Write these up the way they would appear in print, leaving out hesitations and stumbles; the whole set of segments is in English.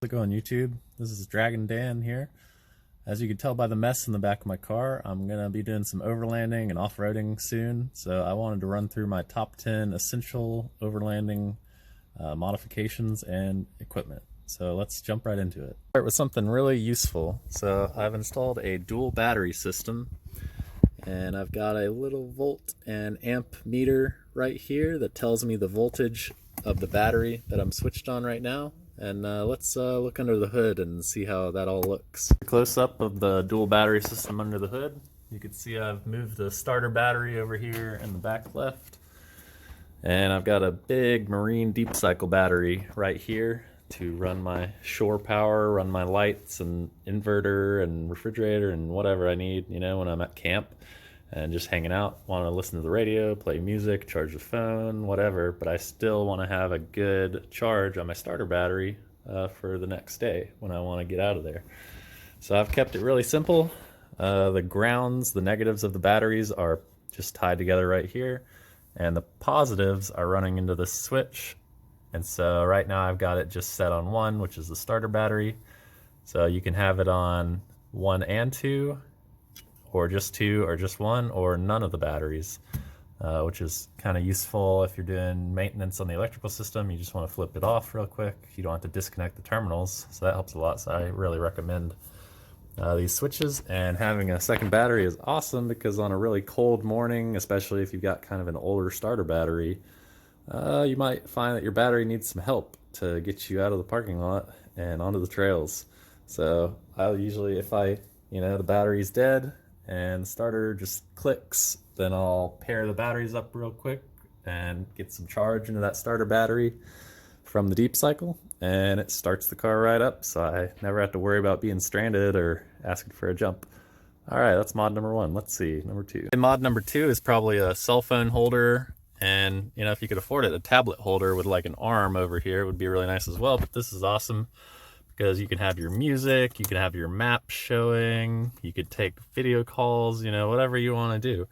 Click on YouTube. This is Dragon Dan here. As you can tell by the mess in the back of my car, I'm going to be doing some overlanding and off-roading soon, so I wanted to run through my top 10 essential overlanding modifications and equipment. So let's jump right into it. Start with something really useful. So I've installed a dual battery system, and I've got a little volt and amp meter right here that tells me the voltage of the battery that I'm switched on right now. And let's look under the hood and see how that all looks. Close up of the dual battery system under the hood. You can see I've moved the starter battery over here in the back left. And I've got a big marine deep cycle battery right here to run my shore power, run my lights and inverter and refrigerator and whatever I need, you know, when I'm at camp and just hanging out, want to listen to the radio, play music, charge the phone, whatever, but I still want to have a good charge on my starter battery for the next day when I want to get out of there. So I've kept it really simple. The grounds, the negatives of the batteries are just tied together right here, and the positives are running into the switch. And so right now I've got it just set on 1, which is the starter battery. So you can have it on 1 and 2, or just 2, or just 1, or none of the batteries, which is kind of useful if you're doing maintenance on the electrical system. You just want to flip it off real quick. You don't have to disconnect the terminals, so that helps a lot. So I really recommend these switches, and having a second battery is awesome because on a really cold morning, especially if you've got kind of an older starter battery, you might find that your battery needs some help to get you out of the parking lot and onto the trails. So I'll usually, if the battery's dead and the starter just clicks, then I'll pair the batteries up real quick and get some charge into that starter battery from the deep cycle, and it starts the car right up, so I never have to worry about being stranded or asking for a jump. All right, that's mod number 1. Let's see, number 2. Mod number 2 is probably a cell phone holder, and if you could afford it, a tablet holder with like an arm over here would be really nice as well. But this is awesome because you can have your music, you can have your map showing, you could take video calls, whatever you want to do.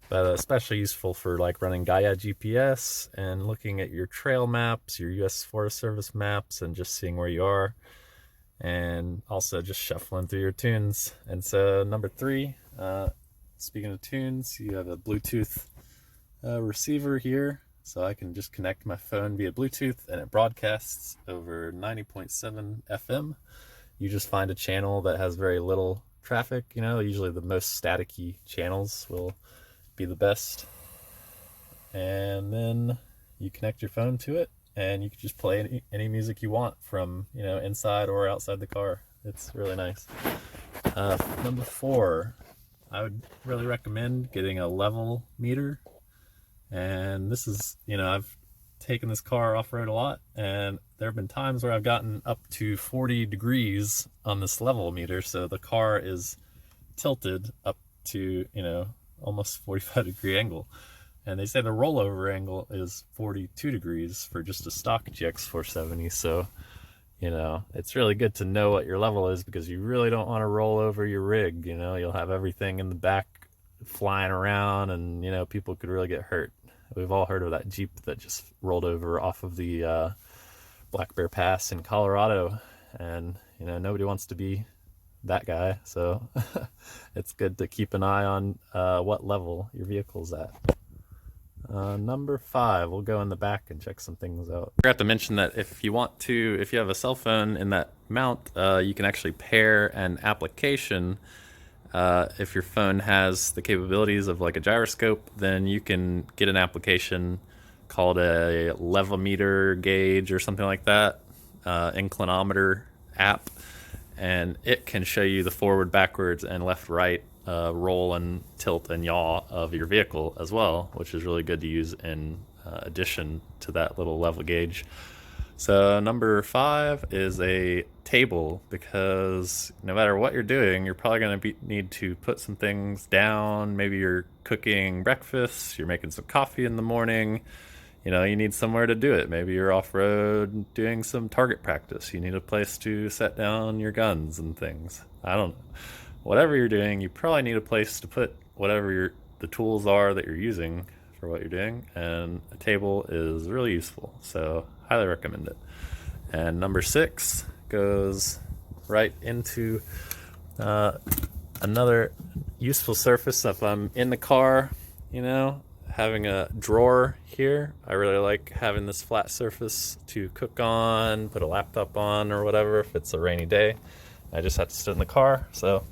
But especially useful for like running GAIA GPS and looking at your trail maps, your US Forest Service maps, and just seeing where you are. And also just shuffling through your tunes. And so number 3, speaking of tunes, you have a Bluetooth receiver here. So I can just connect my phone via Bluetooth, and it broadcasts over 90.7 FM. You just find a channel that has very little traffic, usually the most staticky channels will be the best. And then you connect your phone to it, and you can just play any music you want from, inside or outside the car. It's really nice. Number 4, I would really recommend getting a level meter. And this is, I've taken this car off-road a lot, and there have been times where I've gotten up to 40 degrees on this level meter, so the car is tilted up to, almost 45 degree angle. And they say the rollover angle is 42 degrees for just a stock GX470, so, it's really good to know what your level is, because you really don't want to roll over your rig. You'll have everything in the back flying around, and people could really get hurt. We've all heard of that Jeep that just rolled over off of the Black Bear Pass in Colorado, and nobody wants to be that guy, so it's good to keep an eye on what level your vehicle's at. Number 5, we'll go in the back and check some things out. I forgot to mention that if you have a cell phone in that mount, you can actually pair an application. If your phone has the capabilities of like a gyroscope, then you can get an application called a levometer gauge or something like that, Inclinometer app, and it can show you the forward, backwards, and left, right roll and tilt and yaw of your vehicle as well, which is really good to use in addition to that little level gauge. So number 5 is a table, because no matter what you're doing, you're probably going to need to put some things down. Maybe you're cooking breakfast, you're making some coffee in the morning, you need somewhere to do it. Maybe you're off-road doing some target practice, you need a place to set down your guns and things. I don't know. Whatever you're doing, you probably need a place to put whatever the tools are that you're using for what you're doing, and a table is really useful, so highly recommend it. And number 6, goes right into another useful surface if I'm in the car, you know, having a drawer here. I really like having this flat surface to cook on, put a laptop on or whatever if it's a rainy day. I just have to sit in the car. So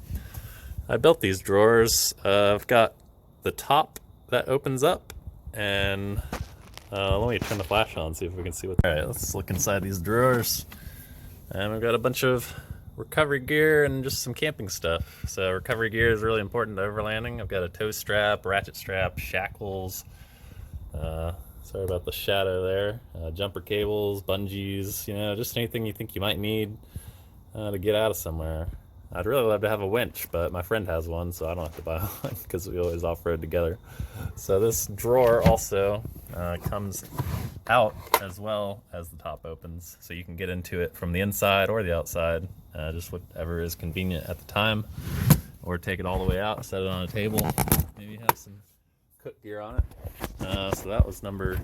I built these drawers. I've got the top that opens up, and let me turn the flash on, see if we can see what. All right, let's look inside these drawers. And we've got a bunch of recovery gear and just some camping stuff. So recovery gear is really important to overlanding. I've got a tow strap, ratchet strap, shackles. Sorry about the shadow there. Jumper cables, bungees, you know, just anything you think you might need to get out of somewhere. I'd really love to have a winch, but my friend has one, so I don't have to buy one because we always off-road together. So this drawer also comes out as well as the top opens, so you can get into it from the inside or the outside, just whatever is convenient at the time, or take it all the way out, set it on a table, maybe have some cook gear on it. So that was number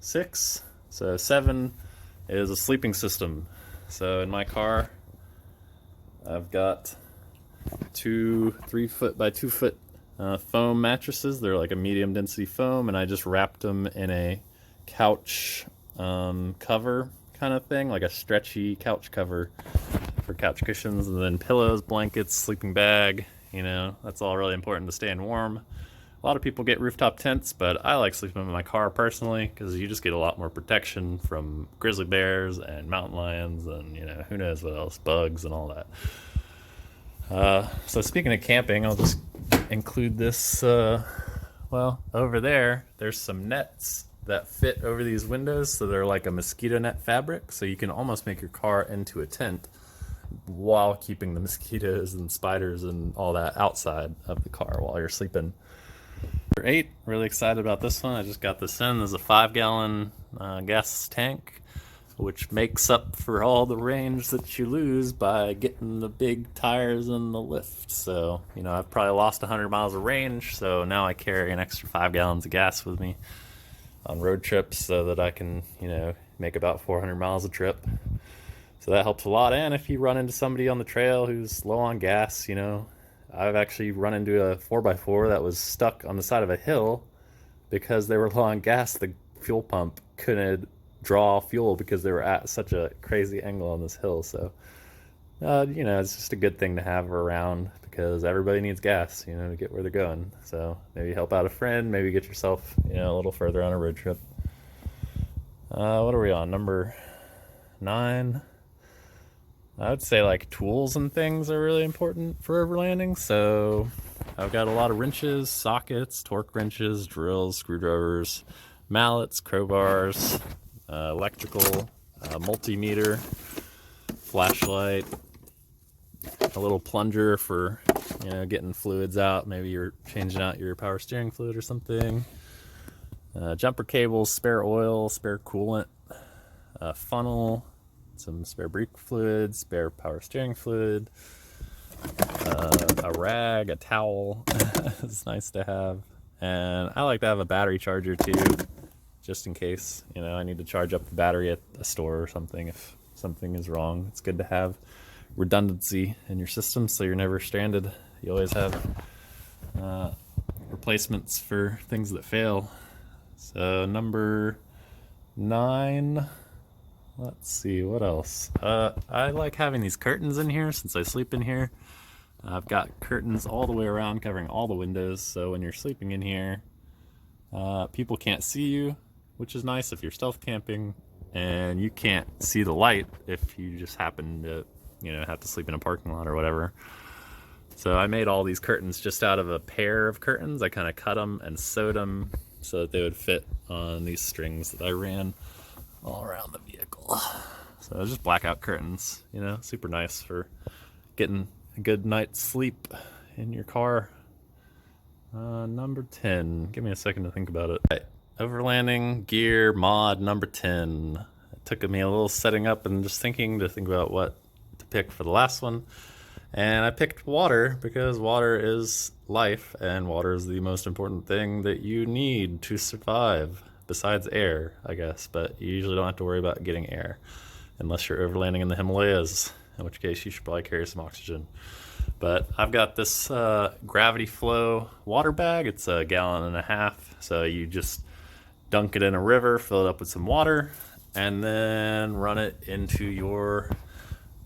6. So 7 is a sleeping system. So in my car, I've got 2 3-foot by 2-foot foam mattresses. They're like a medium density foam, and I just wrapped them in a couch cover kind of thing, like a stretchy couch cover for couch cushions, and then pillows, blankets, sleeping bag. You know, that's all really important to staying warm. A lot of people get rooftop tents, but I like sleeping in my car personally because you just get a lot more protection from grizzly bears and mountain lions and, you know, who knows what else, bugs and all that. So speaking of camping, I'll just include this, well, over there's some nets that fit over these windows, so they're like a mosquito net fabric, so you can almost make your car into a tent while keeping the mosquitoes and spiders and all that outside of the car while you're sleeping. Number 8, really excited about this one. I just got this in. There's a 5-gallon gas tank, which makes up for all the range that you lose by getting the big tires and the lift. So, you know, I've probably lost 100 miles of range, so now I carry an extra 5 gallons of gas with me on road trips so that I can, you know, make about 400 miles a trip. So that helps a lot. And if you run into somebody on the trail who's low on gas, you know, I've actually run into a 4x4 that was stuck on the side of a hill because they were low on gas. The fuel pump couldn't draw fuel because they were at such a crazy angle on this hill. So, you know, it's just a good thing to have around because everybody needs gas, you know, to get where they're going. So maybe help out a friend, maybe get yourself, you know, a little further on a road trip. What are we on? Number 9. I would say like tools and things are really important for overlanding. So I've got a lot of wrenches, sockets, torque wrenches, drills, screwdrivers, mallets, crowbars, electrical, multimeter, flashlight, a little plunger for, you know, getting fluids out. Maybe you're changing out your power steering fluid or something. Jumper cables, spare oil, spare coolant, funnel, some spare brake fluid, spare power steering fluid, a rag, a towel. It's nice to have. And I like to have a battery charger too, just in case, you know, I need to charge up the battery at a store or something if something is wrong. It's good to have redundancy in your system so you're never stranded. You always have replacements for things that fail. So number 9. Let's see, what else? I like having these curtains in here since I sleep in here. I've got curtains all the way around covering all the windows, so when you're sleeping in here, people can't see you, which is nice if you're stealth camping, and you can't see the light if you just happen to, you know, have to sleep in a parking lot or whatever. So I made all these curtains just out of a pair of curtains. I kind of cut them and sewed them so that they would fit on these strings that I ran all around the vehicle. So it's just blackout curtains, you know, super nice for getting a good night's sleep in your car. Number 10, give me a second to think about it. Right. Overlanding gear mod number 10. It took me a little setting up and just think about what to pick for the last one. And I picked water because water is life, and water is the most important thing that you need to survive. Besides air, I guess, but you usually don't have to worry about getting air. unless you're overlanding in the Himalayas, in which case you should probably carry some oxygen. But I've got this gravity flow water bag. It's 1.5 gallons, so you just dunk it in a river, fill it up with some water, and then run it into your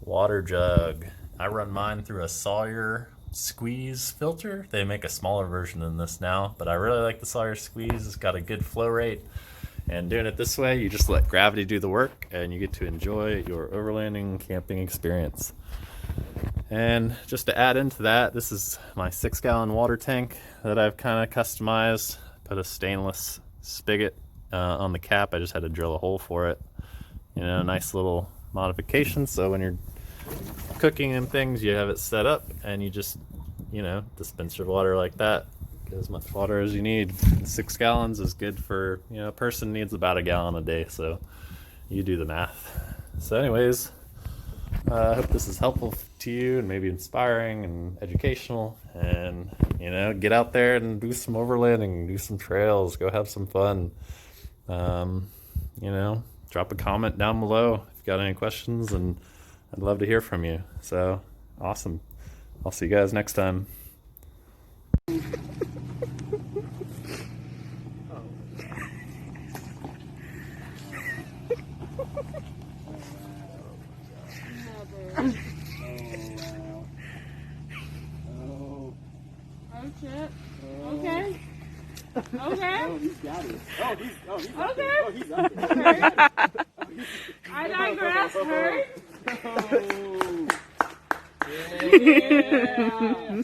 water jug. I run mine through a Sawyer squeeze filter. They make a smaller version than this now, but I really like the Sawyer squeeze. It's got a good flow rate, and doing it this way, you just let gravity do the work and you get to enjoy your overlanding camping experience. And just to add into that, this is my 6-gallon water tank that I've kind of customized. Put a stainless spigot on the cap. I just had to drill a hole for it. You know, nice little modification, so when you're cooking and things, you have it set up and you just, you know, dispense your water like that. Get as much water as you need. 6 gallons is good for, you know, a person needs about 1 gallon a day, so you do the math. So anyways, I hope this is helpful to you and maybe inspiring and educational, and, you know, get out there and do some overlanding, do some trails, go have some fun. You know, drop a comment down below if you've got any questions, and I'd love to hear from you. So awesome. I'll see you guys next time. Oh shit. Okay. Okay. Oh, he's got it. Oh, he's up Okay. there. Oh, he's up there. I digress. Hurt. Oh. Yeah.